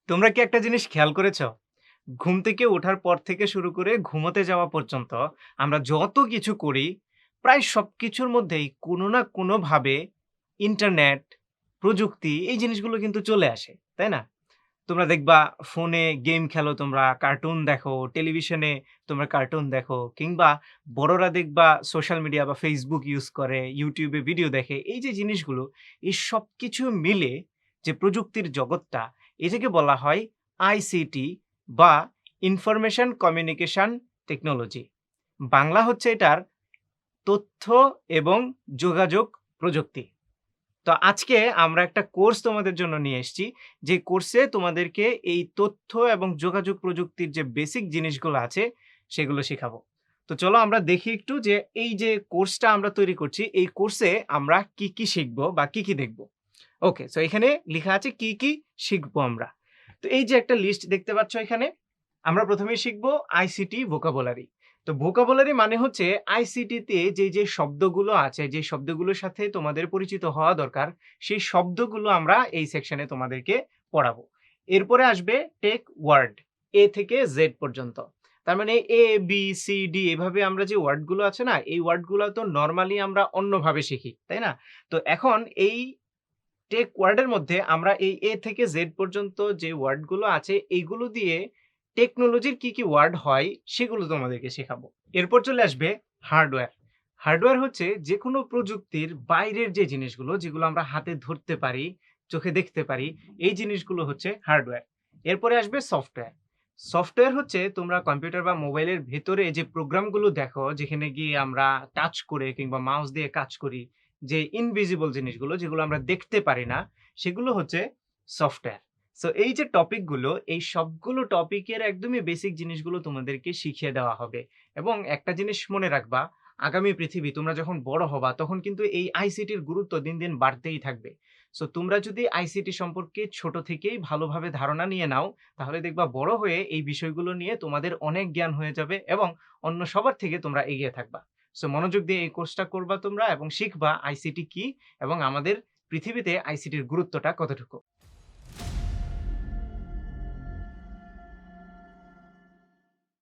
তোমরা কি একটা জিনিস খেয়াল করেছো? ঘুম থেকে ওঠার পর থেকে শুরু করে ঘুমোতে যাওয়া পর্যন্ত আমরা যত কিছু করি, প্রায় সবকিছুর মধ্যেই কোনো না কোনোভাবে ইন্টারনেট, প্রযুক্তি এই জিনিসগুলো কিন্তু চলে আসে। তাই না? তোমরা দেখবা ফোনে গেম খেলো তোমরা, কার্টুন দেখো, টেলিভিশনে তোমরা কার্টুন দেখো কিংবা বড়রা দেখবা সোশ্যাল মিডিয়া বা Facebook ইউজ করে, YouTube এ ভিডিও দেখে। এই যে জিনিসগুলো, এই সবকিছু মিলে যে প্রযুক্তির জগৎটা, এটাকে বলা হয় আইসিটি বা ইনফরমেশন কমিউনিকেশন টেকনোলজি। বাংলা হচ্ছে এটার তথ্য এবং যোগাযোগ প্রযুক্তি। তো আজকে আমরা একটা কোর্স তোমাদের জন্য নিয়ে এসেছি। যে কোর্সে তোমাদেরকে এই তথ্য এবং যোগাযোগ প্রযুক্তির যে বেসিক জিনিসগুলো আছে, সেগুলো শিখাবো। তো চলো আমরা দেখি একটু যে এই যে কোর্সটা আমরা তৈরি করছি, এই কোর্সে আমরা কি শিখবো বা কি দেখবো। ওকে, সো এখানে লিখা আছে কি শিখবো আমরা। তো এই যে একটা লিস্ট দেখতে পাচ্ছ এখানে, আমরা প্রথমেই শিখবো আইসিটি ভোকাবুলারি। তো ভোকাবুলারি মানে হচ্ছে আইসিটিতে যে শব্দগুলো আছে, যে শব্দগুলোর সাথে তোমাদের পরিচিত হওয়া দরকার, সেই শব্দগুলো আমরা এই সেকশনে তোমাদেরকে পড়াবো। এরপরে আসবে টেক ওয়ার্ড, এ থেকে জেড পর্যন্ত। তার মানে এ, বি, সি, ডি এভাবে আমরা যে ওয়ার্ডগুলো আছে না, এই ওয়ার্ডগুলো তো নরমালি আমরা অন্যভাবে শিখি, তাই না? তো এখন এই টেক ওয়ার্ডের মধ্যে আমরা এই এ থেকে জেড পর্যন্ত যে ওয়ার্ডগুলো আছে, এইগুলো দিয়ে টেকনোলজির কি ওয়ার্ড হয়, সেগুলো তোমাদেরকে শেখাবো। এরপর চলে আসবে হার্ডওয়্যার। হার্ডওয়্যার হচ্ছে যেকোনো প্রযুক্তির বাইরের যে জিনিসগুলো, যেগুলো আমরা হাতে ধরতে পারি, চোখে দেখতে পারি, এই জিনিসগুলো হচ্ছে হার্ডওয়্যার। এরপরে আসবে সফটওয়্যার। সফটওয়্যার হচ্ছে তোমরা কম্পিউটার বা মোবাইলের ভেতরে যে প্রোগ্রামগুলো দেখো, যেখানে গিয়ে আমরা টাচ করে কিংবা মাউস দিয়ে কাজ করি, যে ইনভিজিবল জিনিসগুলো, যেগুলো আমরা দেখতে পারি না, সেগুলো হচ্ছে সফটওয়্যার। সো এই যে টপিকগুলো, এই সবগুলো টপিকের একদমই বেসিক জিনিসগুলো তোমাদেরকে শিখিয়ে দেওয়া হবে। এবং একটা জিনিস মনে রাখবা, আগামী পৃথিবী তোমরা যখন বড় হবা, তখন কিন্তু এই আইসিটির গুরুত্ব দিন দিন বাড়তেই থাকবে। সো তোমরা যদি আইসিটি সম্পর্কে ছোট থেকেই ভালোভাবে ধারণা নিয়ে নাও, তাহলে দেখবা বড় হয়ে এই বিষয়গুলো নিয়ে তোমাদের অনেক জ্ঞান হয়ে যাবে এবং অন্য সবার থেকে তোমরা এগিয়ে থাকবা। সো মনোযোগ দিয়ে এই কোর্সটা করবা তোমরা এবং শিখবা আইসিটি কি এবং আমাদের পৃথিবীতে আইসিটির গুরুত্বটা কতটুকু।